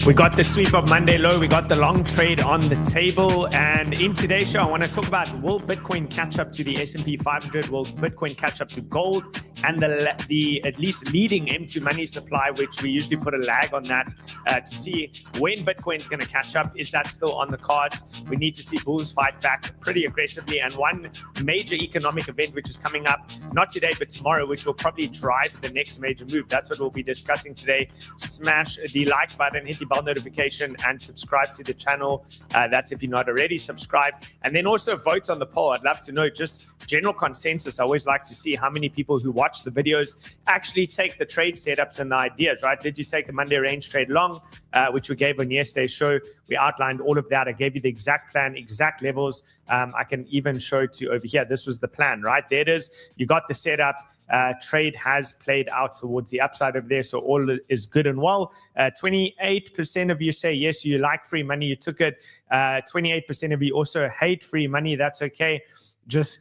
We got the sweep of Monday low. We got the long trade on the table. And in today's show, I want to talk about, will Bitcoin catch up to the S&P 500? Will Bitcoin catch up to gold? And the at least leading M2 money supply, which we usually put a lag on that to see when Bitcoin's going to catch up. Is that still on the cards? We need to see bulls fight back pretty aggressively. And one major economic event, which is coming up, not today, but tomorrow, which will probably drive the next major move. That's what we'll be discussing today. Smash the like button, hit the bell notification, and subscribe to the channel. That's if you're not already subscribed. And then also vote on the poll. I'd love to know just general consensus. I always like to see how many people who watch the videos actually take the trade setups and the ideas, right? Did you take the Monday range trade long, which we gave on yesterday's show? We outlined all of that. I gave you the exact plan, exact levels. I can even show to over here. This was the plan, right? There it is. You got the setup. Trade has played out towards the upside of there, so all is good and well. 28% of you say yes, you like free money, you took it. 28% of you also hate free money. That's okay. Just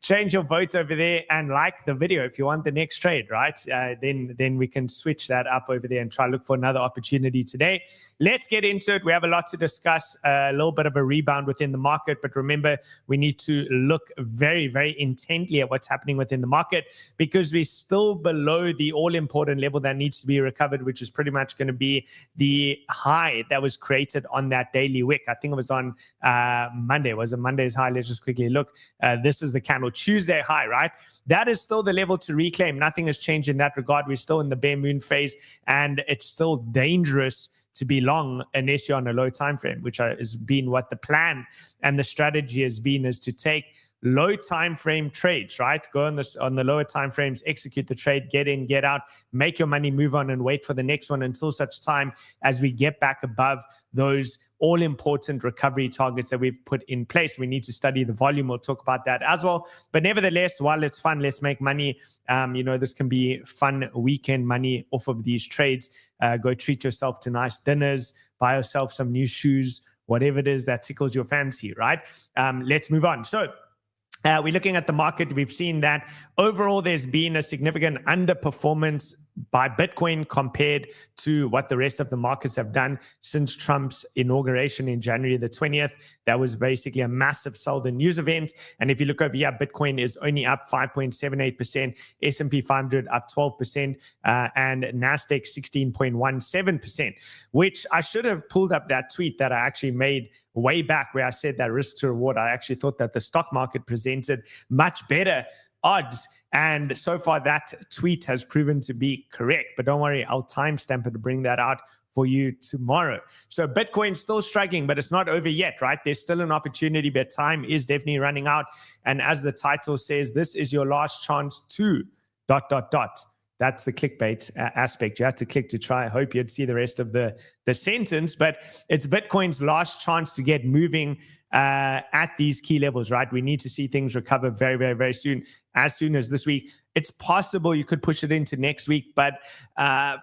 change your vote over there and like the video if you want the next trade, right? Then we can switch that up over there and try to look for another opportunity today. Let's get into it. We have a lot to discuss, a little bit of a rebound within the market, but remember, we need to look very, very intently at what's happening within the market because we're still below the all-important level that needs to be recovered, which is pretty much going to be the high that was created on that daily wick. I think it was on Monday. Was it Monday's high? Let's just quickly look. This is the candle Tuesday high, right? That is still the level to reclaim. Nothing has changed in that regard. We're still in the bear moon phase, and it's still dangerous to be long unless you're on a low time frame, which has been what the plan and the strategy has been, is to take low time frame trades, right? Go on the lower time frames, execute the trade, get in, get out, make your money, move on, and wait for the next one until such time as we get back above those all-important recovery targets that we've put in place. We need to study the volume. We'll talk about that as well. But nevertheless, while it's fun, let's make money. This can be fun weekend money off of these trades. Go treat yourself to nice dinners, buy yourself some new shoes, whatever it is that tickles your fancy, right? Let's move on. So we're looking at the market. We've seen that overall there's been a significant underperformance by Bitcoin compared to what the rest of the markets have done since Trump's inauguration in January the 20th. That was basically a massive sell the news event. And if you look over here, Bitcoin is only up 5.78%, S&P 500 up 12%, and NASDAQ 16.17%, which I should have pulled up that tweet that I actually made way back where I said that risk to reward. I actually thought that the stock market presented much better odds. And so far, that tweet has proven to be correct. But don't worry, I'll timestamp it to bring that out for you tomorrow. So Bitcoin's still struggling, but it's not over yet, right? There's still an opportunity, but time is definitely running out. And as the title says, this is your last chance to ... That's the clickbait aspect. You had to click to try. I hope you'd see the rest of the sentence, but it's Bitcoin's last chance to get moving at these key levels, right? We need to see things recover very, very, very soon, as soon as this week. It's possible you could push it into next week, but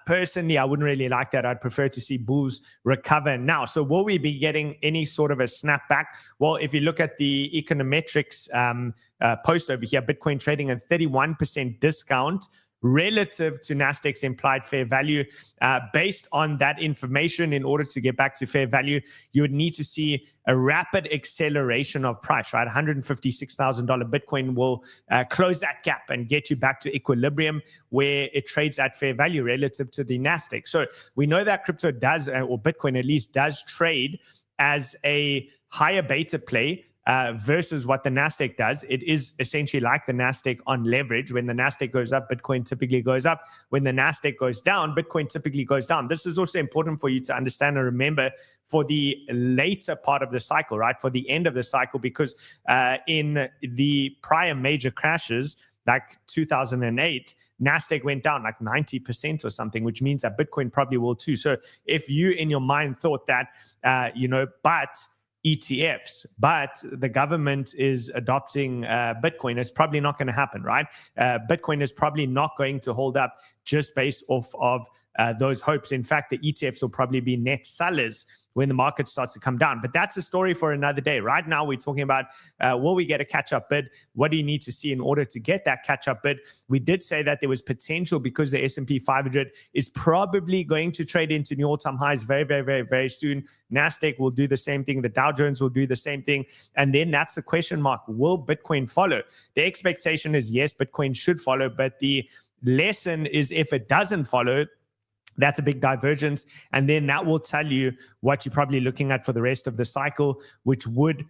personally, I wouldn't really like that. I'd prefer to see bulls recover now. So will we be getting any sort of a snapback? Well, if you look at the econometrics post over here, Bitcoin trading at 31% discount relative to Nasdaq's implied fair value. Based on that information, in order to get back to fair value, you would need to see a rapid acceleration of price, right? $156,000 Bitcoin will close that gap and get you back to equilibrium where it trades at fair value relative to the Nasdaq. So we know that crypto does, or Bitcoin at least, does trade as a higher beta play versus what the Nasdaq does. It is essentially like the Nasdaq on leverage. When the Nasdaq goes up, Bitcoin typically goes up. When the Nasdaq goes down, Bitcoin typically goes down. This is also important for you to understand and remember for the later part of the cycle, right? For the end of the cycle, because in the prior major crashes, like 2008, Nasdaq went down like 90% or something, which means that Bitcoin probably will too. So if you in your mind thought that, but ETFs, but the government is adopting Bitcoin, it's probably not going to happen, right? Bitcoin is probably not going to hold up just based off of those hopes. In fact, the ETFs will probably be net sellers when the market starts to come down. But that's a story for another day. Right now, we're talking about will we get a catch-up bid? What do you need to see in order to get that catch-up bid? We did say that there was potential because the S&P 500 is probably going to trade into new all-time highs very, very, very, very soon. NASDAQ will do the same thing. The Dow Jones will do the same thing. And then that's the question mark. Will Bitcoin follow? The expectation is yes, Bitcoin should follow. But the lesson is if it doesn't follow, that's a big divergence. And then that will tell you what you're probably looking at for the rest of the cycle, which would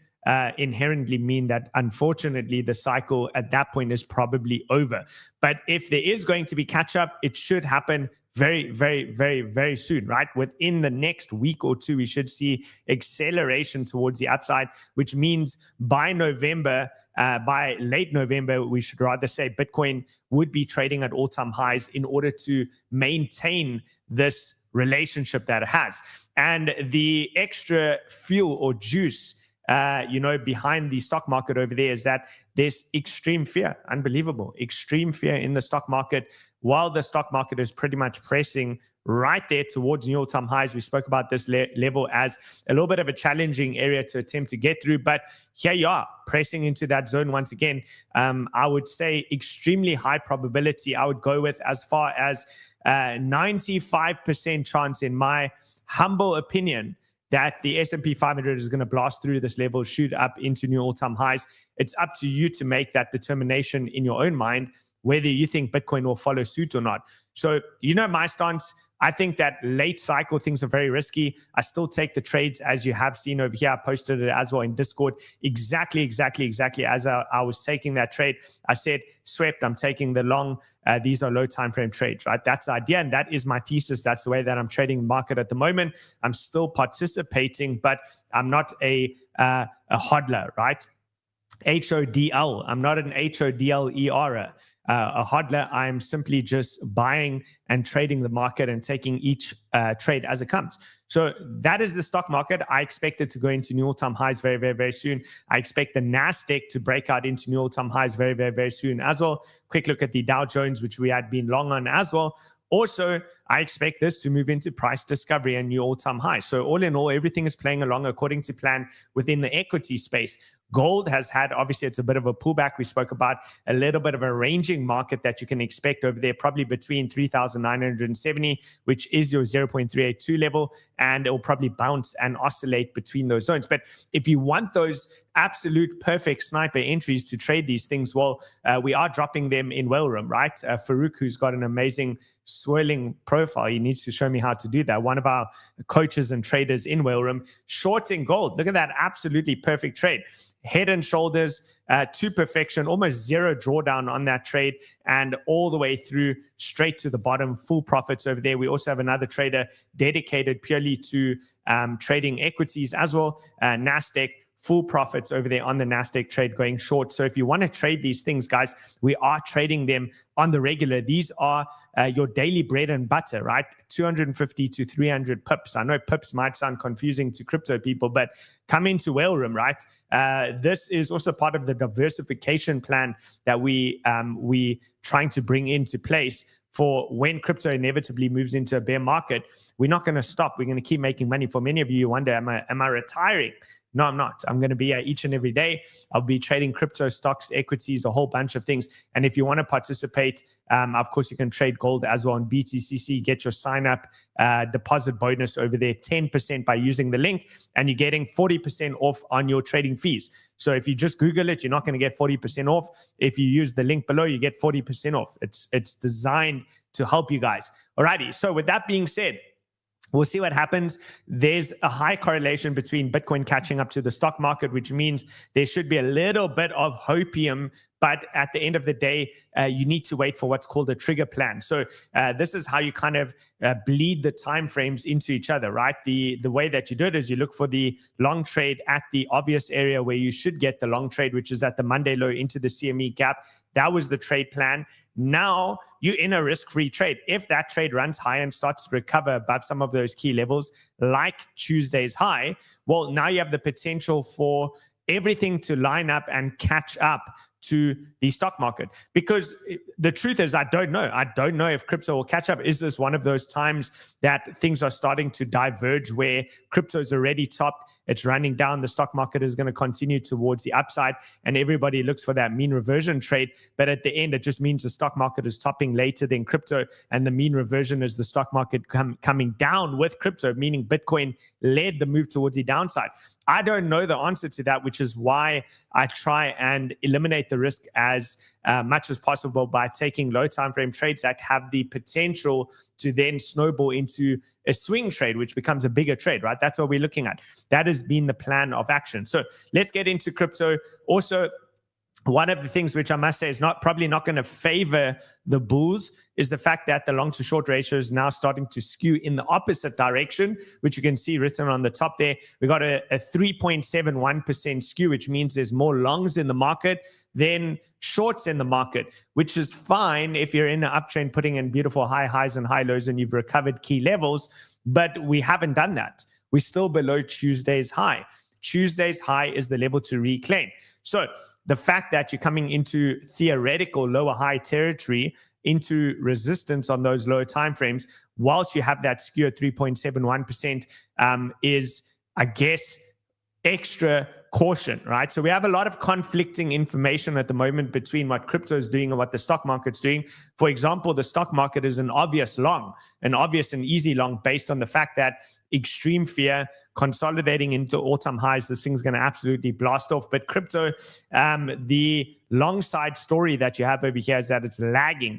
inherently mean that unfortunately the cycle at that point is probably over. But if there is going to be catch up, it should happen very, very, very, very soon, right? Within the next week or two, we should see acceleration towards the upside, which means by November, by late November, we should rather say Bitcoin would be trading at all-time highs in order to maintain this relationship that it has. And the extra fuel or juice behind the stock market over there is that there's extreme fear, unbelievable, extreme fear in the stock market, while the stock market is pretty much pressing right there towards new all-time highs. We spoke about this level as a little bit of a challenging area to attempt to get through, but here you are pressing into that zone once again. I would say extremely high probability. I would go with as far as 95% chance, in my humble opinion, that the S&P 500 is going to blast through this level, shoot up into new all-time highs. It's up to you to make that determination in your own mind, whether you think Bitcoin will follow suit or not. So, my stance. I think that late cycle things are very risky. I still take the trades as you have seen over here. I posted it as well in Discord. Exactly as I was taking that trade. I said, swept, I'm taking the long. These are low time frame trades, right? That's the idea. And that is my thesis. That's the way that I'm trading the market at the moment. I'm still participating, but I'm not a hodler, right? HODL. I'm not an HODLER. A hodler. I'm simply just buying and trading the market and taking each trade as it comes. So that is the stock market. I expect it to go into new all-time highs very, very, very soon. I expect the NASDAQ to break out into new all-time highs very, very, very soon as well. Quick look at the Dow Jones, which we had been long on as well. Also, I expect this to move into price discovery and new all-time high. So all in all, everything is playing along according to plan within the equity space. Gold has had, obviously, it's a bit of a pullback. We spoke about a little bit of a ranging market that you can expect over there, probably between 3,970, which is your 0.382 level, and it will probably bounce and oscillate between those zones. But if you want those absolute perfect sniper entries to trade these things, well, we are dropping them in Whale Room, right? Farouk, who's got an amazing swirling profile, he needs to show me how to do that. One of our coaches and traders in Whale Room, shorting gold. Look at that absolutely perfect trade. Head and shoulders to perfection, almost zero drawdown on that trade, and all the way through straight to the bottom, full profits over there. We also have another trader dedicated purely to trading equities as well, NASDAQ. Full profits over there on the NASDAQ trade going short. So if you want to trade these things, guys, we are trading them on the regular. These are your daily bread and butter, right? 250 to 300 pips. I know pips might sound confusing to crypto people, but come into Whale Room, right? This is also part of the diversification plan that we trying to bring into place for when crypto inevitably moves into a bear market. We're not going to stop. We're going to keep making money. For many of you, you wonder, am I retiring? No, I'm not. I'm going to be here each and every day. I'll be trading crypto, stocks, equities, a whole bunch of things. And if you want to participate, of course, you can trade gold as well on BTCC. Get your sign up deposit bonus over there, 10% by using the link, and you're getting 40% off on your trading fees. So if you just Google it, you're not going to get 40% off. If you use the link below, you get 40% off. It's designed to help you guys. Alrighty. So with that being said, we'll see what happens. There's a high correlation between Bitcoin catching up to the stock market, which means there should be a little bit of hopium. But at the end of the day, you need to wait for what's called a trigger plan. So this is how you kind of bleed the time frames into each other, right? The way that you do it is you look for the long trade at the obvious area where you should get the long trade, which is at the Monday low into the CME gap. That was the trade plan. Now you're in a risk-free trade. If that trade runs high and starts to recover above some of those key levels, like Tuesday's high, well, now you have the potential for everything to line up and catch up to the stock market? Because the truth is, I don't know. I don't know if crypto will catch up. Is this one of those times that things are starting to diverge where crypto is already topped, it's running down, the stock market is going to continue towards the upside, and everybody looks for that mean reversion trade, but at the end, it just means the stock market is topping later than crypto, and the mean reversion is the stock market coming down with crypto, meaning Bitcoin led the move towards the downside. I don't know the answer to that, which is why I try and eliminate the risk as much as possible by taking low time frame trades that have the potential to then snowball into a swing trade, which becomes a bigger trade, right? That's what we're looking at. That has been the plan of action. So let's get into crypto. Also, one of the things which I must say is probably not going to favor the bulls is the fact that the long to short ratio is now starting to skew in the opposite direction, which you can see written on the top there. We got a 3.71% skew, which means there's more longs in the market than shorts in the market, which is fine if you're in an uptrend putting in beautiful high highs and high lows and you've recovered key levels, but we haven't done that. We're still below Tuesday's high. Tuesday's high is the level to reclaim. So the fact that you're coming into theoretical lower high territory, into resistance on those lower timeframes, whilst you have that skew at 3.71%, is, I guess, extra caution, right? So we have a lot of conflicting information at the moment between what crypto is doing and what the stock market's doing. For example, the stock market is an obvious long, an obvious and easy long based on the fact that extreme fear consolidating into all-time highs, this thing's going to absolutely blast off. But crypto, the long side story that you have over here is that it's lagging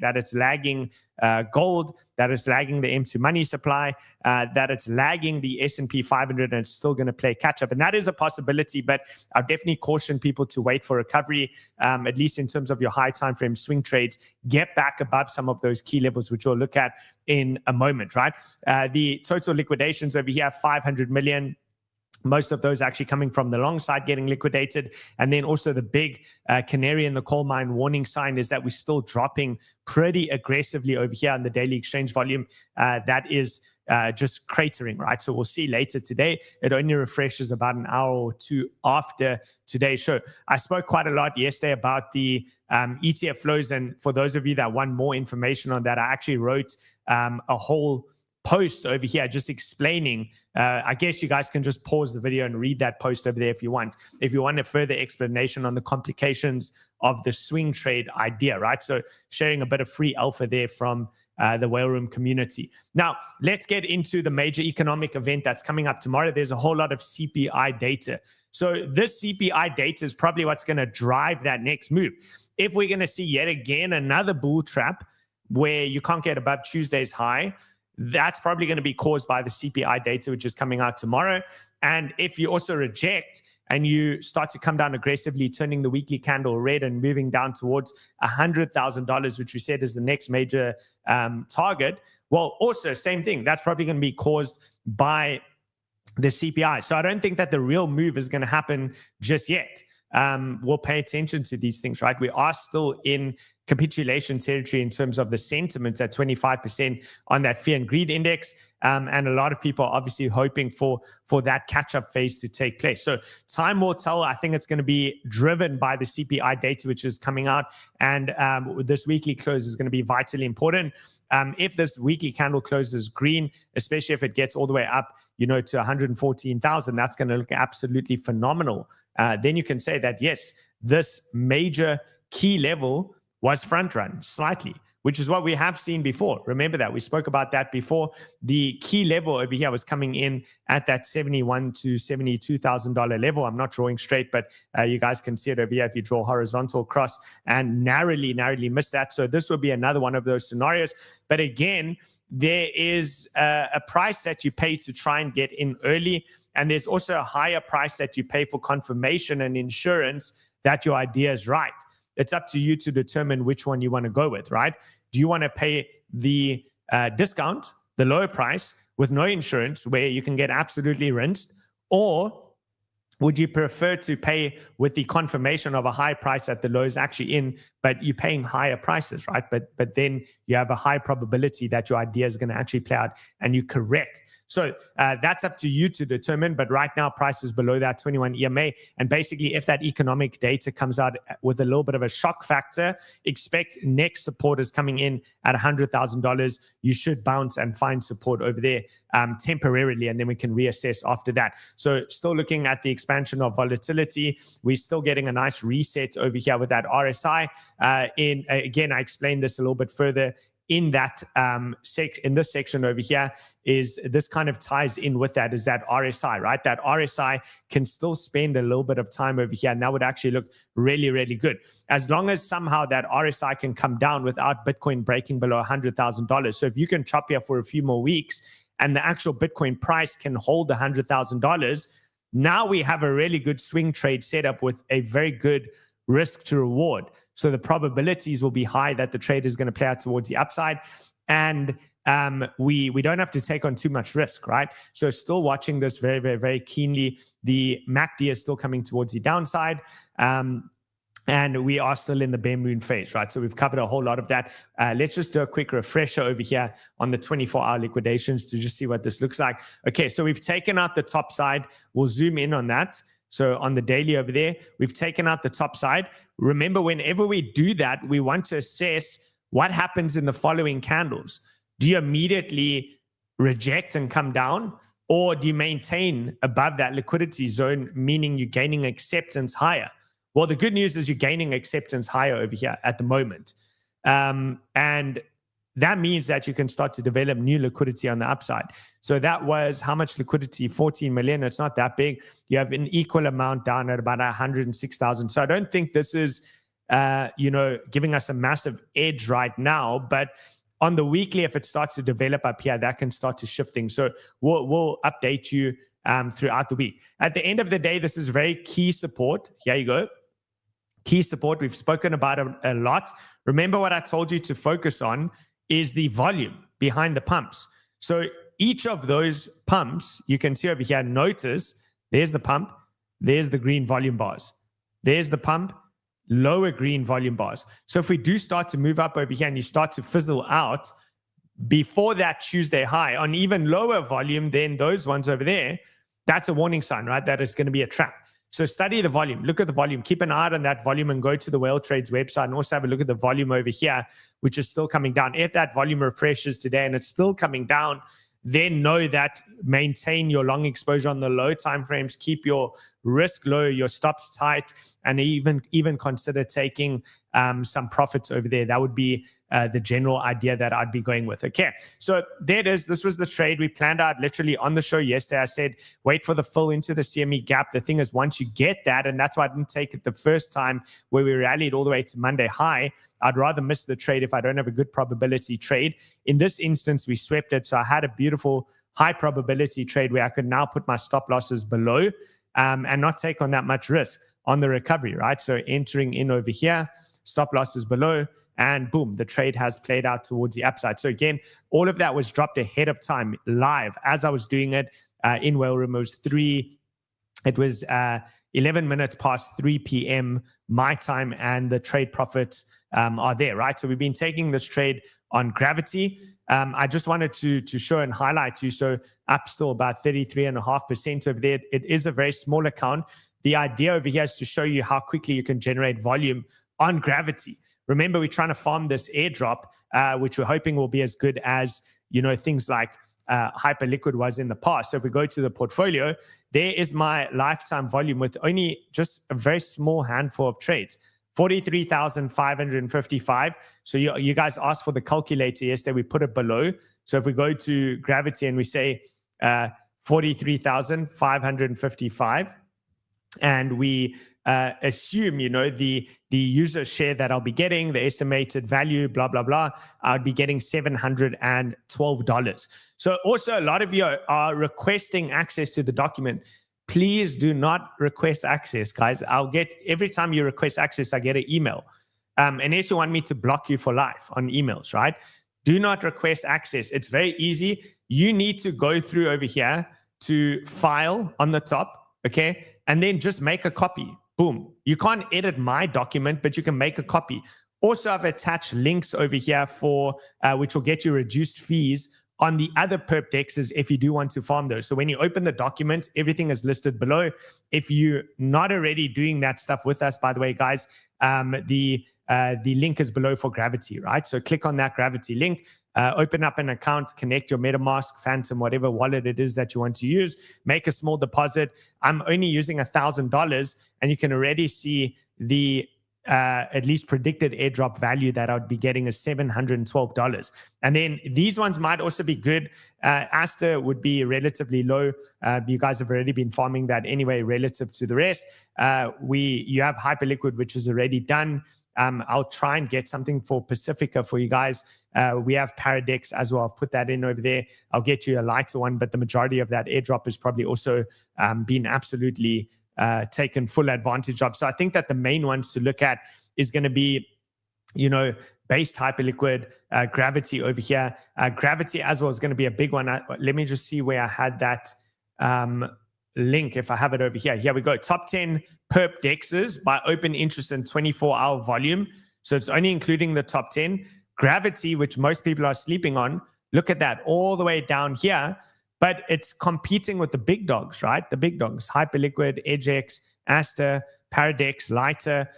gold, that it's lagging the M2 money supply, that it's lagging the S&P 500, and it's still going to play catch up. And that is a possibility, but I'll definitely caution people to wait for recovery, at least in terms of your high time frame swing trades. Get back above some of those key levels, which we'll look at in a moment, right? The total liquidations over here, 500 million. Most of those actually coming from the long side getting liquidated. And then also the big canary in the coal mine warning sign is that we're still dropping pretty aggressively over here on the daily exchange volume. That is just cratering, right? So we'll see later today. It only refreshes about an hour or two after today's show. I spoke quite a lot yesterday about the ETF flows. And for those of you that want more information on that, I actually wrote a whole post over here just explaining. I guess you guys can just pause the video and read that post over there if you want. If you want a further explanation on the complications of the swing trade idea, right? So sharing a bit of free alpha there from the Whale Room community. Now, let's get into the major economic event that's coming up tomorrow. There's a whole lot of CPI data. So this CPI data is probably what's going to drive that next move. If we're going to see yet again another bull trap where you can't get above Tuesday's high, that's probably going to be caused by the CPI data, which is coming out tomorrow. And if you also reject and you start to come down aggressively, turning the weekly candle red and moving down towards $100,000, which we said is the next major target, well, also same thing. That's probably going to be caused by the CPI. So I don't think that the real move is going to happen just yet. We'll pay attention to these things, right? We are still in capitulation territory in terms of the sentiments at 25% on that fear and greed index. And a lot of people are obviously hoping for that catch-up phase to take place. So time will tell. I think it's going to be driven by the CPI data, which is coming out. And this weekly close is going to be vitally important. If this weekly candle closes green, especially if it gets all the way up, to 114,000, that's going to look absolutely phenomenal. Then you can say that, yes, this major key level was front run slightly, which is what we have seen before. Remember that. We spoke about that before. The key level over here was coming in at that $71,000 to $72,000 level. I'm not drawing straight, but you guys can see it over here if you draw horizontal across, and narrowly missed that. So this will be another one of those scenarios. But again, there is a price that you pay to try and get in early. And there's also a higher price that you pay for confirmation and insurance that your idea is right. It's up to you to determine which one you want to go with, right? Do you want to pay the discount, the lower price with no insurance where you can get absolutely rinsed? Or would you prefer to pay with the confirmation of a high price that the low is actually in, but you're paying higher prices, right? But then you have a high probability that your idea is going to actually play out and you correct. So that's up to you to determine. But right now, price is below that 21 EMA. And basically, if that economic data comes out with a little bit of a shock factor, expect next support is coming in at $100,000. You should bounce and find support over there temporarily, and then we can reassess after that. So still looking at the expansion of volatility. We're still getting a nice reset over here with that RSI. Again, I explained this a little bit further in that in this section over here. Is this kind of ties in with that, is that RSI, right? That RSI can still spend a little bit of time over here, and that would actually look really, really good. As long as somehow that RSI can come down without Bitcoin breaking below $100,000. So if you can chop here for a few more weeks and the actual Bitcoin price can hold $100,000, now we have a really good swing trade setup with a very good risk to reward. So the probabilities will be high that the trade is going to play out towards the upside. And we don't have to take on too much risk, right? So still watching this very, very, very keenly. The MACD is still coming towards the downside. And we are still in the bear moon phase, right? So we've covered a whole lot of that. Let's just do a quick refresher over here on the 24-hour liquidations to just see what this looks like. Okay, so we've taken out the top side. We'll zoom in on that. So on the daily over there, we've taken out the top side. Remember, whenever we do that, we want to assess what happens in the following candles. Do you immediately reject and come down, or do you maintain above that liquidity zone, meaning you're gaining acceptance higher? Well, the good news is you're gaining acceptance higher over here at the moment. And that means that you can start to develop new liquidity on the upside. So that was how much liquidity? 14 million. It's not that big. You have an equal amount down at about 106,000. So I don't think this is, giving us a massive edge right now. But on the weekly, if it starts to develop up here, that can start to shift things. So we'll update you throughout the week. At the end of the day, this is very key support. Here you go. Key support. We've spoken about it a lot. Remember what I told you to focus on is the volume behind the pumps. So each of those pumps, you can see over here, notice there's the pump, there's the green volume bars. There's the pump, lower green volume bars. So if we do start to move up over here and you start to fizzle out before that Tuesday high on even lower volume than those ones over there, that's a warning sign, right? That is going to be a trap. So study the volume, look at the volume, keep an eye on that volume, and go to the Whale Trades website and also have a look at the volume over here, which is still coming down. If that volume refreshes today and it's still coming down, then know that maintain your long exposure on the low time frames, keep your risk low, your stops tight, and even consider taking some profits over there. That would be the general idea that I'd be going with. Okay, so there it is. This was the trade we planned out literally on the show yesterday. I said, wait for the fill into the CME gap. The thing is, once you get that, and that's why I didn't take it the first time where we rallied all the way to Monday high, I'd rather miss the trade if I don't have a good probability trade. In this instance, we swept it. So I had a beautiful high probability trade where I could now put my stop losses below and not take on that much risk on the recovery, right? So entering in over here, stop losses below, and boom, the trade has played out towards the upside. So again, all of that was dropped ahead of time live as I was doing it in Whale Room. It was 11 minutes past 3 p.m. my time, and the trade profits are there, right? So we've been taking this trade on Gravity. I just wanted to show and highlight to you. So up still about 33.5% over there. It is a very small account. The idea over here is to show you how quickly you can generate volume on Gravity. Remember, we're trying to farm this airdrop, which we're hoping will be as good as, things like Hyperliquid was in the past. So if we go to the portfolio, there is my lifetime volume with only just a very small handful of trades, 43,555. So you guys asked for the calculator yesterday. We put it below. So if we go to Gravity and we say 43,555, and we assume, the user share that I'll be getting, the estimated value, blah, blah, blah, I'd be getting $712. So also a lot of you are requesting access to the document. Please do not request access, guys. Every time you request access, I get an email. Unless you want me to block you for life on emails, right? Do not request access. It's very easy. You need to go through over here to file on the top, okay? And then just make a copy. Boom. You can't edit my document, but you can make a copy. Also, I've attached links over here for which will get you reduced fees on the other perp dexes if you do want to farm those. So when you open the documents, everything is listed below. If you're not already doing that stuff with us, by the way, guys, the link is below for Gravity, right? So click on that Gravity link, open up an account, connect your MetaMask, Phantom, whatever wallet it is that you want to use, make a small deposit. I'm only using $1,000, and you can already see the at least predicted airdrop value that I would be getting is $712. And then these ones might also be good. Aster would be relatively low. You guys have already been farming that anyway relative to the rest. You have Hyperliquid, which is already done. I'll try and get something for Pacifica for you guys. We have Paradex as well. I've put that in over there. I'll get you a lighter one, but the majority of that airdrop has probably also been absolutely taken full advantage of. So I think that the main ones to look at is going to be, based Hyperliquid, Gravity over here. Gravity as well is going to be a big one. Let me just see where I had that link, if I have it over here. Here we go. Top 10 perp dexes by open interest in 24-hour volume. So it's only including the top 10. Gravity, which most people are sleeping on, look at that all the way down here. But it's competing with the big dogs, right? The big dogs, Hyperliquid, EdgeX, Aster, Paradex, Lighter.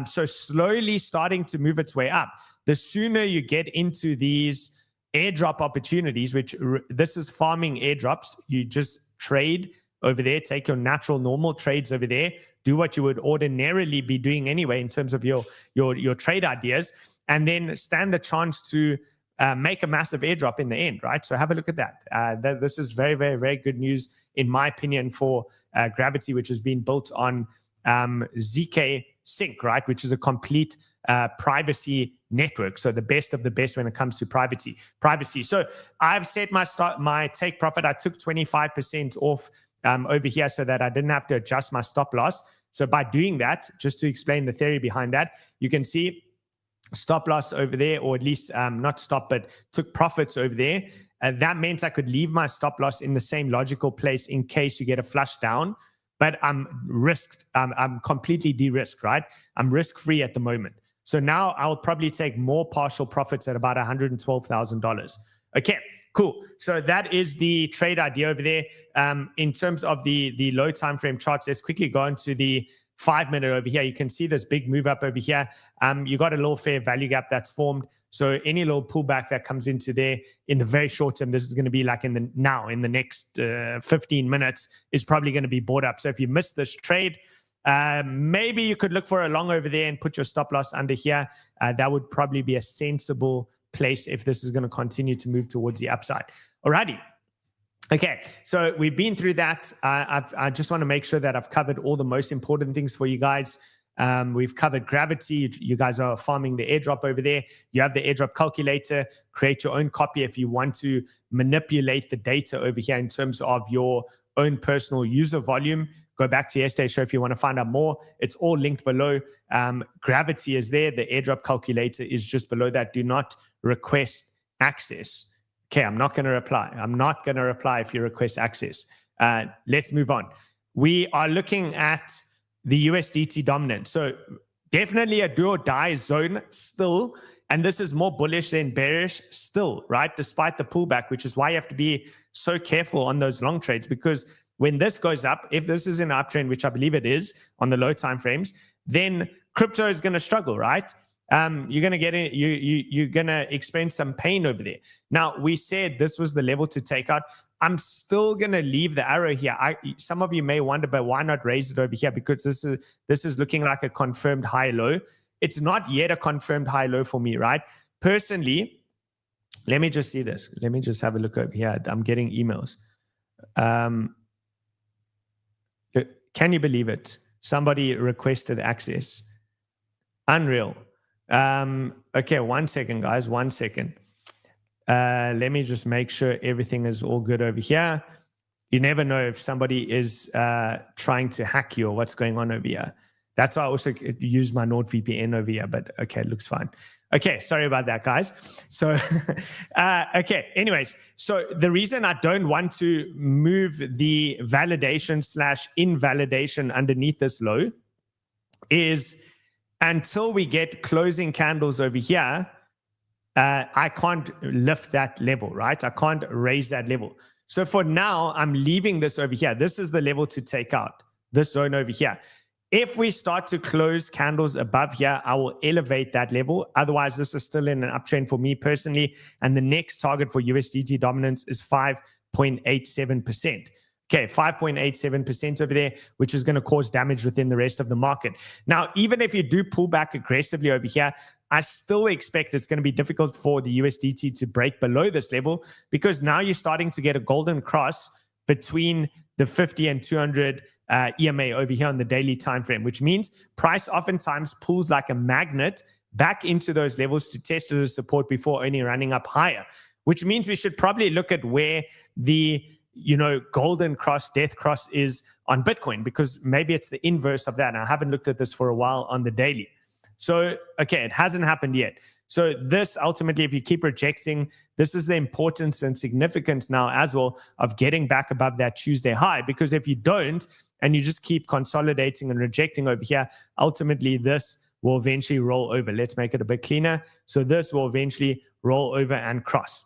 So slowly starting to move its way up. The sooner you get into these airdrop opportunities, which this is farming airdrops, you just trade over there, take your natural normal trades over there, do what you would ordinarily be doing anyway in terms of your trade ideas, and then stand the chance to make a massive airdrop in the end, right? So have a look at that. This is very, very, very good news, in my opinion, for Gravity, which has been built on ZK Sync, right? Which is a complete privacy network. So the best of the best when it comes to privacy. So I've set my take profit. I took 25% off over here so that I didn't have to adjust my stop loss. So by doing that, just to explain the theory behind that, you can see stop loss over there, or at least not stop, but took profits over there. That meant I could leave my stop loss in the same logical place in case you get a flush down. But I'm completely de-risked, right? I'm risk-free at the moment. So now I'll probably take more partial profits at about $112,000. Okay, cool. So that is the trade idea over there. In terms of the low time frame charts, let's quickly go into the 5-minute over here. You can see this big move up over here. You got a little fair value gap that's formed. So any little pullback that comes into there in the very short term, this is going to be like in the next 15 minutes is probably going to be bought up. So if you miss this trade, maybe you could look for a long over there and put your stop loss under here. That would probably be a sensible place if this is going to continue to move towards the upside. Alrighty. Okay, so we've been through that. I just want to make sure that I've covered all the most important things for you guys. We've covered Gravity. You guys are farming the airdrop over there. You have the airdrop calculator. Create your own copy if you want to manipulate the data over here in terms of your own personal user volume. Go back to yesterday's show if you want to find out more. It's all linked below. Gravity is there. The airdrop calculator is just below that. Do not request access. Okay, I'm not going to reply. I'm not going to reply if you request access. Let's move on. We are looking at the USDT dominant. So definitely a do or die zone still. And this is more bullish than bearish still, right? Despite the pullback, which is why you have to be so careful on those long trades, because when this goes up, if this is an uptrend, which I believe it is on the low time frames, then crypto is going to struggle, right? You're going to get in, you're going to experience some pain over there. Now, we said this was the level to take out. I'm still going to leave the arrow here. Some of you may wonder, but why not raise it over here? Because this is looking like a confirmed high low. It's not yet a confirmed high low for me, right? Personally, let me just see this. Let me just have a look over here. I'm getting emails. Can you believe it? Somebody requested access. Unreal. Okay, 1 second, guys. 1 second. Let me just make sure everything is all good over here. You never know if somebody is trying to hack you or what's going on over here. That's why I also use my NordVPN over here, but okay, it looks fine. Okay, sorry about that, guys. So, okay, anyways, so the reason I don't want to move the validation/invalidation underneath this low is until we get closing candles over here, I can't lift that level, right? I can't raise that level. So for now, I'm leaving this over here. This is the level to take out, this zone over here. If we start to close candles above here, I will elevate that level. Otherwise, this is still in an uptrend for me personally. And the next target for USDT dominance is 5.87%. Okay, 5.87% over there, which is going to cause damage within the rest of the market. Now, even if you do pull back aggressively over here, I still expect it's going to be difficult for the USDT to break below this level, because now you're starting to get a golden cross between the 50 and 200 EMA over here on the daily time frame, which means price oftentimes pulls like a magnet back into those levels to test the support before only running up higher, which means we should probably look at where the golden cross, death cross is on Bitcoin, because maybe it's the inverse of that. And I haven't looked at this for a while on the daily. So, okay, it hasn't happened yet. So this ultimately, if you keep rejecting, this is the importance and significance now as well of getting back above that Tuesday high, because if you don't, and you just keep consolidating and rejecting over here, ultimately this will eventually roll over. Let's make it a bit cleaner. So this will eventually roll over and cross.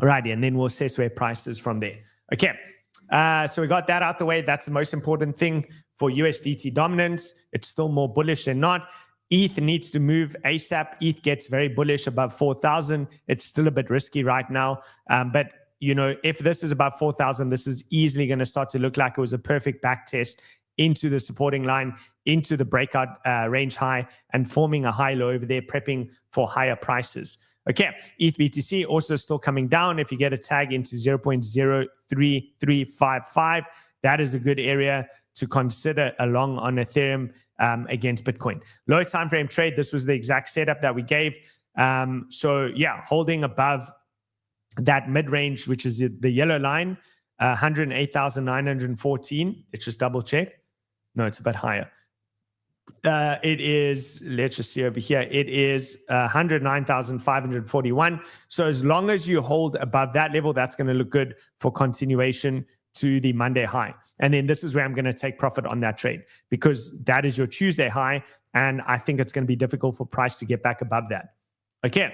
Alrighty, and then we'll assess where price is from there. Okay, so we got that out the way. That's the most important thing for USDT dominance. It's still more bullish than not. ETH needs to move ASAP. ETH gets very bullish above 4,000. It's still a bit risky right now. But, if this is above 4,000, this is easily going to start to look like it was a perfect back test into the supporting line, into the breakout range high, and forming a high low over there, prepping for higher prices. Okay, ETH BTC also still coming down. If you get a tag into 0.03355, that is a good area to consider along on Ethereum against Bitcoin. Low time frame trade, this was the exact setup that we gave. So yeah, holding above that mid-range, which is the yellow line, 108,914. Let's just double check. No, it's a bit higher. It is, let's just see over here, it is 109,541. So as long as you hold above that level, that's going to look good for continuation to the Monday high. And then this is where I'm going to take profit on that trade, because that is your Tuesday high, and I think it's going to be difficult for price to get back above that. Okay,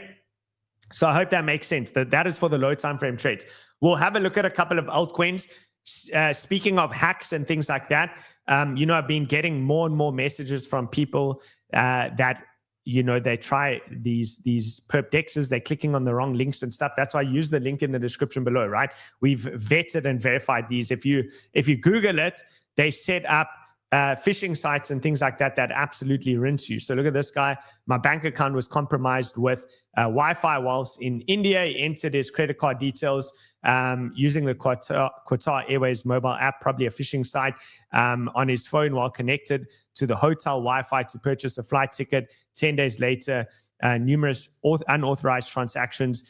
so I hope that makes sense. That is for the low time frame trades. We'll have a look at a couple of altcoins. Speaking of hacks and things like that, I've been getting more and more messages from people that they try these perp dexes, they're clicking on the wrong links and stuff. That's why I use the link in the description below, right? We've vetted and verified these. If you Google it, they set up phishing sites and things like that absolutely rinse you. So look at this guy. My bank account was compromised with Wi-Fi whilst in India. He entered his credit card details using the Qatar Airways mobile app, probably a phishing site, on his phone while connected to the hotel Wi-Fi to purchase a flight ticket. 10 days later, numerous unauthorized transactions,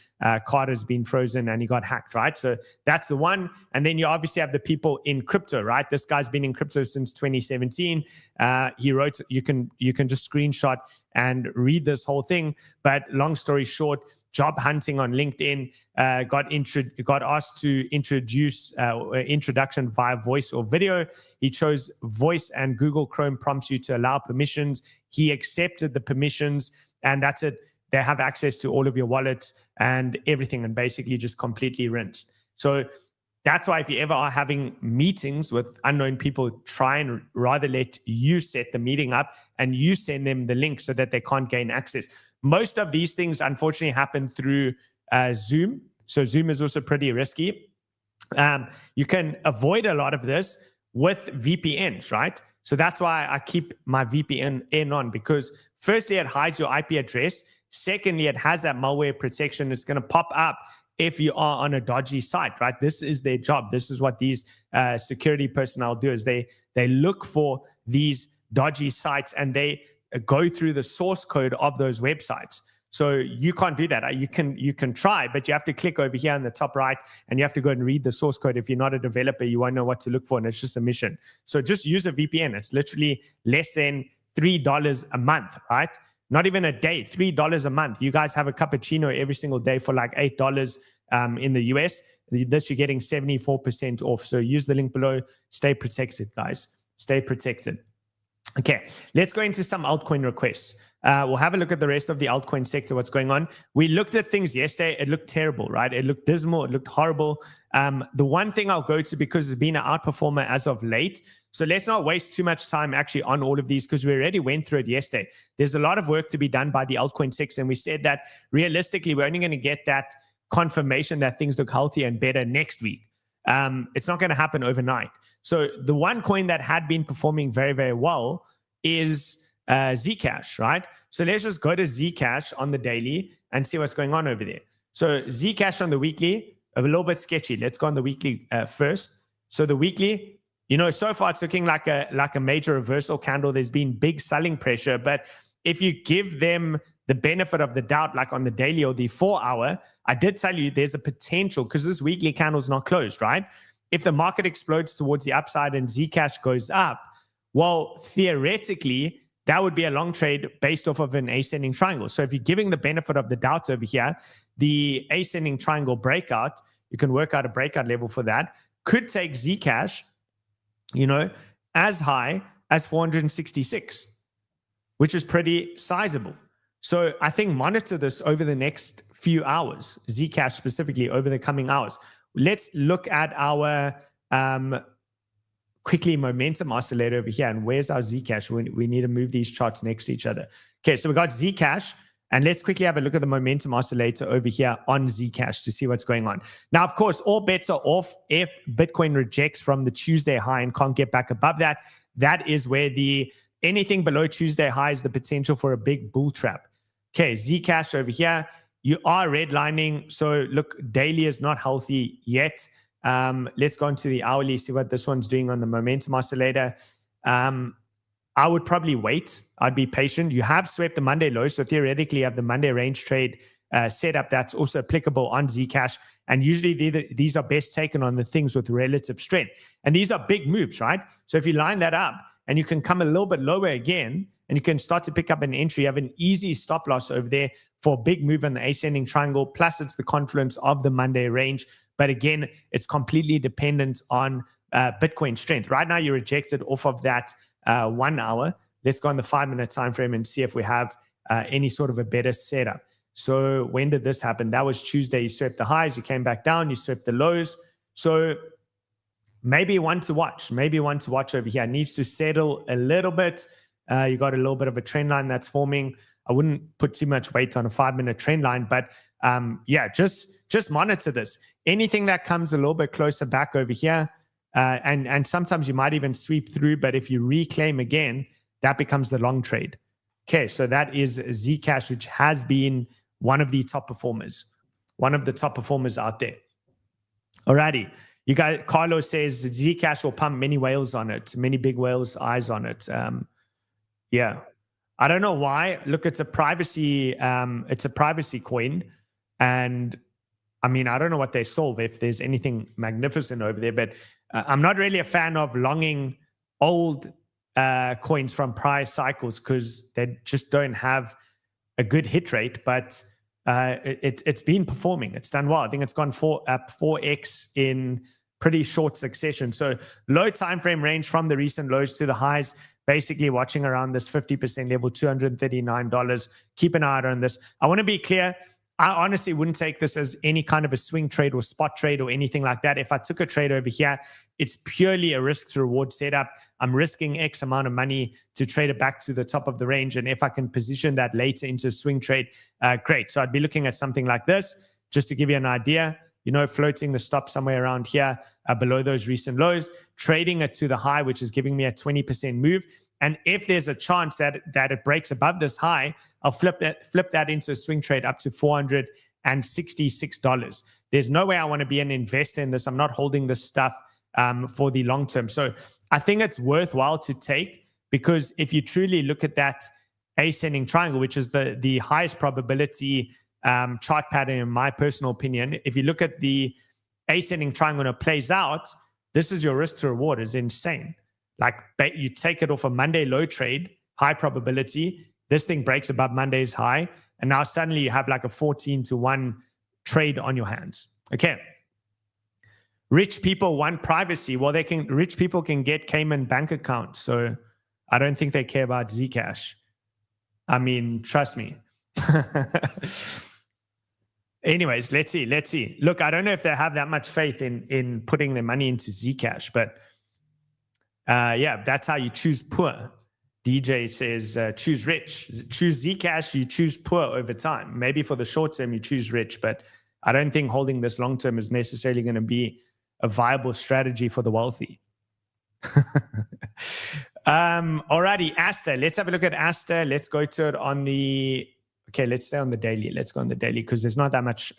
card has been frozen and he got hacked, right? So that's the one. And then you obviously have the people in crypto, right? This guy's been in crypto since 2017. He wrote, you can just screenshot and read this whole thing. But long story short, job hunting on LinkedIn, got asked to introduce introduction via voice or video. He chose voice, and Google Chrome prompts you to allow permissions. He accepted the permissions, and that's it. They have access to all of your wallets and everything, and basically just completely rinsed. So that's why if you ever are having meetings with unknown people, try and rather let you set the meeting up and you send them the link so that they can't gain access. Most of these things, unfortunately, happen through Zoom. So Zoom is also pretty risky. You can avoid a lot of this with VPNs, right? So that's why I keep my VPN on, because firstly, it hides your IP address. Secondly, it has that malware protection. It's going to pop up if you are on a dodgy site, right? This is their job. This is what these security personnel do, is they look for these dodgy sites and they go through the source code of those websites. So you can't do that. You can try, but you have to click over here in the top right and you have to go and read the source code. If you're not a developer, you won't know what to look for, and it's just a mission. So just use a VPN. It's literally less than $3 a month, right? Not even a day, $3 a month. You guys have a cappuccino every single day for like $8 in the US. This you're getting 74% off. So use the link below. Stay protected, guys. Stay protected. Okay, let's go into some altcoin requests. We'll have a look at the rest of the altcoin sector, what's going on. We looked at things yesterday. It looked terrible, right? It looked dismal. It looked horrible. The one thing I'll go to, because it's been an outperformer as of late, so let's not waste too much time actually on all of these, because we already went through it yesterday. There's a lot of work to be done by the altcoin sector, and we said that realistically, we're only going to get that confirmation that things look healthier and better next week. It's not going to happen overnight. So the one coin that had been performing very, very well is Zcash, right? So let's just go to Zcash on the daily and see what's going on over there. So Zcash on the weekly, a little bit sketchy. Let's go on the weekly first. So the weekly, so far it's looking like a major reversal candle. There's been big selling pressure, but if you give them the benefit of the doubt, like on the daily or the 4-hour, I did tell you there's a potential, because this weekly candle's not closed, right? If the market explodes towards the upside and Zcash goes up, well, theoretically, that would be a long trade based off of an ascending triangle. So if you're giving the benefit of the doubt over here, the ascending triangle breakout, you can work out a breakout level for that, could take Zcash, as high as 466, which is pretty sizable. So I think monitor this over the next few hours, Zcash specifically over the coming hours. Let's look at our quickly momentum oscillator over here. And where's our Zcash? We need to move these charts next to each other. Okay, so we got Zcash. And let's quickly have a look at the momentum oscillator over here on Zcash to see what's going on. Now, of course, all bets are off if Bitcoin rejects from the Tuesday high and can't get back above that. That is where anything below Tuesday high is the potential for a big bull trap. Okay, Zcash over here. You are redlining. So look, daily is not healthy yet. Let's go into the hourly, see what this one's doing on the momentum oscillator. I would probably wait. I'd be patient. You have swept the Monday low, so theoretically you have the Monday range trade set up that's also applicable on Zcash. And usually these are best taken on the things with relative strength. And these are big moves, right? So if you line that up and you can come a little bit lower again, and you can start to pick up an entry, you have an easy stop loss over there for a big move in the ascending triangle. Plus, it's the confluence of the Monday range. But again, it's completely dependent on Bitcoin strength. Right now, you're rejected off of that 1 hour. Let's go on the 5-minute time frame and see if we have any sort of a better setup. So when did this happen? That was Tuesday. You swept the highs, you came back down, you swept the lows. So maybe one to watch. Maybe one to watch over here. It needs to settle a little bit. You got a little bit of a trend line that's forming. I wouldn't put too much weight on a 5-minute trend line, but yeah, just monitor this. Anything that comes a little bit closer back over here, and sometimes you might even sweep through, but if you reclaim again, that becomes the long trade. Okay, so that is Zcash, which has been one of the top performers out there. Alrighty, you guys, Carlos says Zcash will pump many whales on it, many big whales' eyes on it. Yeah, I don't know why. Look, it's a privacy coin, and I mean, I don't know what they solve, if there's anything magnificent over there, but I'm not really a fan of longing old coins from prior cycles because they just don't have a good hit rate, but it's been performing. It's done well. I think it's gone up 4x in pretty short succession. So low time frame range from the recent lows to the highs, basically watching around this 50% level, $239. Keep an eye out on this. I want to be clear. I honestly wouldn't take this as any kind of a swing trade or spot trade or anything like that. If I took a trade over here, it's purely a risk to reward setup. I'm risking X amount of money to trade it back to the top of the range. And if I can position that later into a swing trade, great. So I'd be looking at something like this, just to give you an idea, floating the stop somewhere around here below those recent lows, trading it to the high, which is giving me a 20% move. And if there's a chance that it breaks above this high, I'll flip that into a swing trade up to $466. There's no way I want to be an investor in this. I'm not holding this stuff for the long term. So I think it's worthwhile to take, because if you truly look at that ascending triangle, which is the highest probability chart pattern in my personal opinion, if you look at the ascending triangle and it plays out, this is your risk to reward is insane. Like you take it off a Monday low trade, high probability, this thing breaks above Monday's high, and now suddenly you have like a 14-to-1 trade on your hands. Okay. Rich people want privacy. Well, rich people can get Cayman bank accounts. So I don't think they care about Zcash. I mean, trust me. Anyways, let's see. Look, I don't know if they have that much faith in putting their money into Zcash, but yeah, that's how you choose poor. DJ says choose rich. Choose Zcash, you choose poor over time. Maybe for the short term, you choose rich, but I don't think holding this long term is necessarily going to be a viable strategy for the wealthy. Alrighty, Asta. Let's have a look at Asta. Let's go to it on the... Okay, let's stay on the daily. Let's go on the daily because there's not that much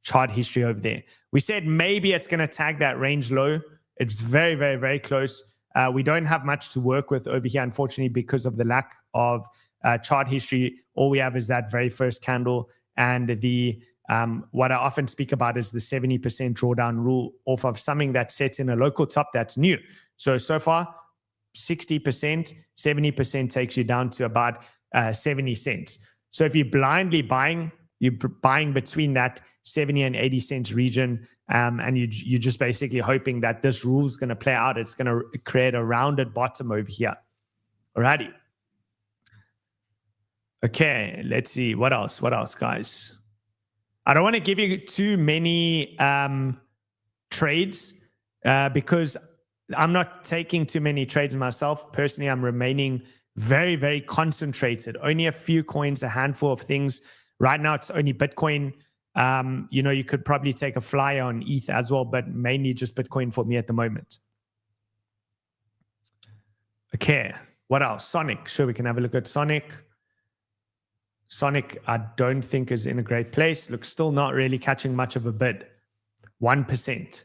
chart history over there. We said maybe it's going to tag that range low. It's very, very, very close. We don't have much to work with over here, unfortunately, because of the lack of chart history. All we have is that very first candle, and the what I often speak about is the 70% drawdown rule off of something that sets in a local top that's new. So far, 60%, 70% takes you down to about 70 cents. So if you're blindly buying, you're buying between that 70 and 80 cents region, and you're just basically hoping that this rule is going to play out. It's going to create a rounded bottom over here. Alrighty. Okay, let's see. What else, guys? I don't want to give you too many trades because I'm not taking too many trades myself. Personally, I'm remaining very, very concentrated. Only a few coins, a handful of things. Right now, it's only Bitcoin. You know, you could probably take a flyer on ETH as well, but mainly just Bitcoin for me at the moment. Okay, what else? Sonic. Sure, we can have a look at Sonic. Sonic, I don't think is in a great place. Looks still not really catching much of a bid. 1%.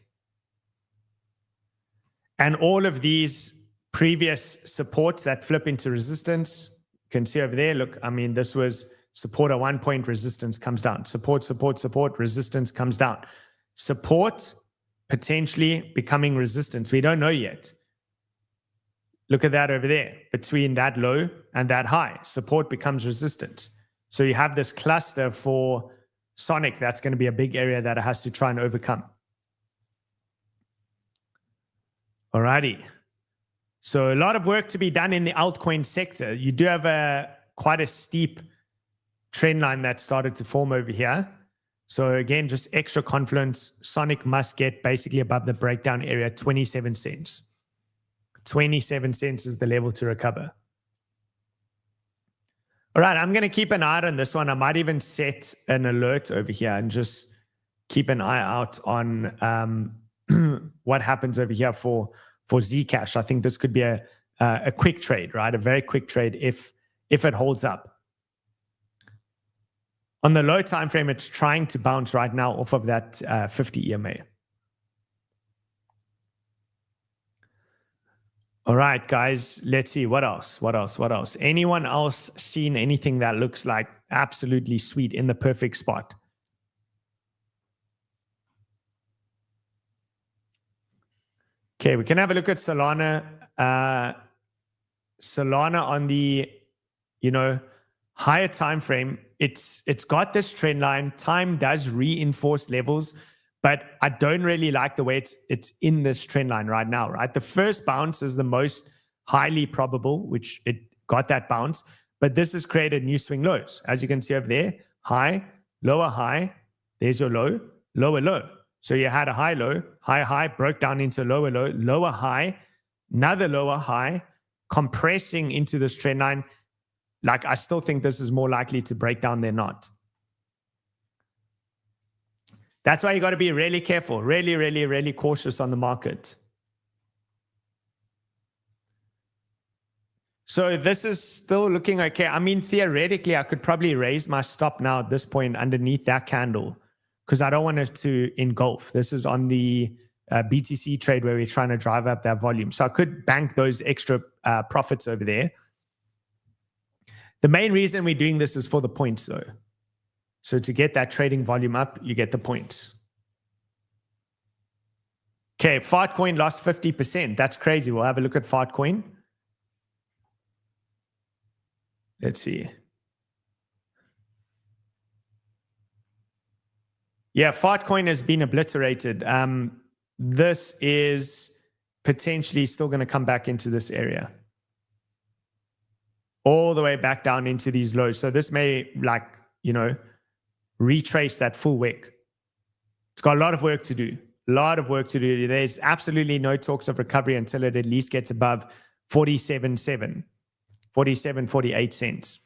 And all of these previous supports that flip into resistance, you can see over there, look, I mean, this was support at 1 point, resistance comes down. Support, resistance comes down. Support potentially becoming resistance. We don't know yet. Look at that over there. Between that low and that high, support becomes resistance. So you have this cluster for Sonic that's going to be a big area that it has to try and overcome. Alrighty. So a lot of work to be done in the altcoin sector. You do have quite a steep trend line that started to form over here. So again, just extra confidence. Sonic must get basically above the breakdown area, 27 cents. 27 cents is the level to recover. All right, I'm going to keep an eye on this one. I might even set an alert over here and just keep an eye out on what happens over here for Zcash. I think this could be a quick trade, right? A very quick trade if it holds up. On the low time frame, it's trying to bounce right now off of that 50 EMA. All right, guys, let's see. What else? Anyone else seen anything that looks like absolutely sweet in the perfect spot? Okay, we can have a look at Solana. Solana on the, higher time frame, it's got this trend line. Time does reinforce levels, but I don't really like the way it's in this trend line right now, right? The first bounce is the most highly probable, which it got that bounce, but this has created new swing lows. As you can see over there, high, lower high, there's your low, lower low. So you had a high low, high high, broke down into lower low, lower high, another lower high, compressing into this trend line. Like, I still think this is more likely to break down than not. That's why you got to be really careful, really, really, really cautious on the market. So this is still looking okay. I mean, theoretically, I could probably raise my stop now at this point underneath that candle because I don't want it to engulf. This is on the BTC trade where we're trying to drive up that volume. So I could bank those extra profits over there. The main reason we're doing this is for the points though. So to get that trading volume up, you get the points. Okay, Fartcoin lost 50%. That's crazy. We'll have a look at Fartcoin. Let's see. Yeah, Fartcoin has been obliterated. This is potentially still going to come back into this area. all the way back down into these lows. So this may, like, you know, retrace that full wick. It's got a lot of work to do. A lot of work to do. There's absolutely no talks of recovery until it at least gets above 47.7, 47.48 cents.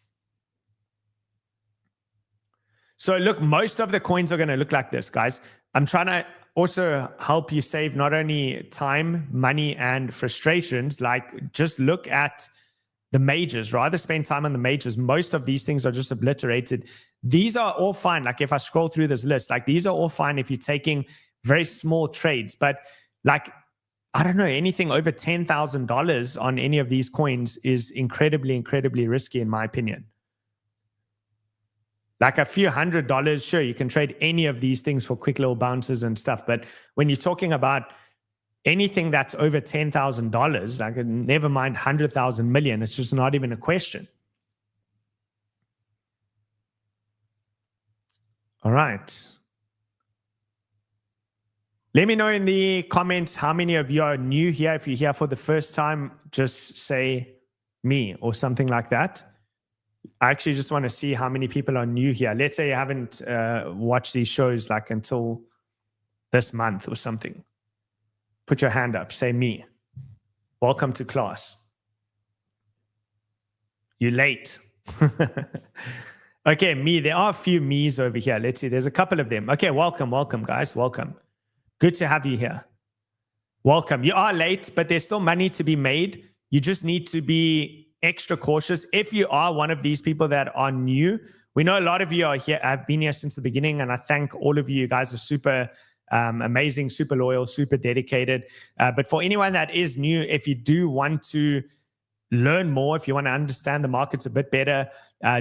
So look, most of the coins are going to look like this, guys. I'm trying to also help you save not only time, money, and frustrations. Like, just look at the majors. Rather spend time on the majors. Most of these things are just obliterated. These are all fine. Like, if I scroll through this list, like, these are all fine if you're taking very small trades. But like, I don't know, anything over $10,000 on any of these coins is incredibly, incredibly risky, in my opinion. Like a few $100s, sure, you can trade any of these things for quick little bounces and stuff. But when you're talking about anything that's over $10,000, like, never mind 100,000 million, it's just not even a question. All right. Let me know in the comments how many of you are new here. If you're here for the first time, just say me or something like that. I actually just want to see how many people are new here. Let's say you haven't watched these shows like until this month or something. Put your hand up. Say me. Welcome to class. You're late. Okay, me. There are a few me's over here. Let's see. There's a couple of them. Okay, welcome, welcome, guys. Welcome. Good to have you here. Welcome. You are late, but there's still money to be made. You just need to be extra cautious. If you are one of these people that are new, we know a lot of you are here. I've been here since the beginning, and I thank all of you. You guys are super amazing, super loyal, super dedicated. But for anyone that is new, if you do want to learn more, if you want to understand the markets a bit better,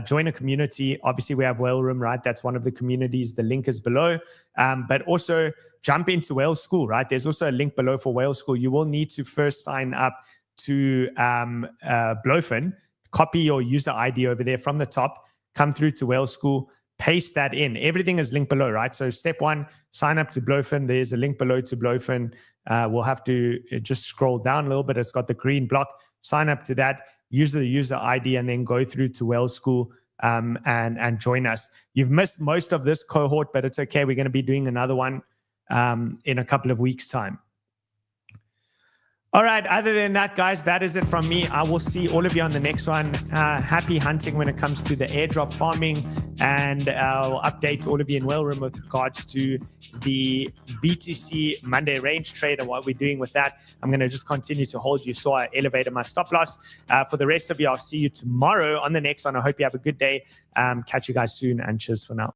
join a community. Obviously, we have Whale Room, right? That's one of the communities. The link is below. But also jump into Whale School, right? There's also a link below for Whale School. You will need to first sign up to 𝗏𝗏𝗏, copy your user ID over there from the top, come through to Whale School, paste that in. Everything is linked below, right? So step one, sign up to 𝗏𝗏𝗏. There's a link below to 𝗏𝗏𝗏. We'll have to just scroll down a little bit. It's got the green block. Sign up to that, use the user ID, and then go through to Whale School and join us. You've missed most of this cohort, but it's okay. We're going to be doing another one in a couple of weeks' time. All right. Other than that, guys, that is it from me. I will see all of you on the next one. Happy hunting when it comes to the airdrop farming, and I'll update all of you in Whale Room with regards to the BTC Monday range trade and what we're doing with that. I'm going to just continue to hold you so I elevated my stop loss. For the rest of you, I'll see you tomorrow on the next one. I hope you have a good day. Catch you guys soon, and cheers for now.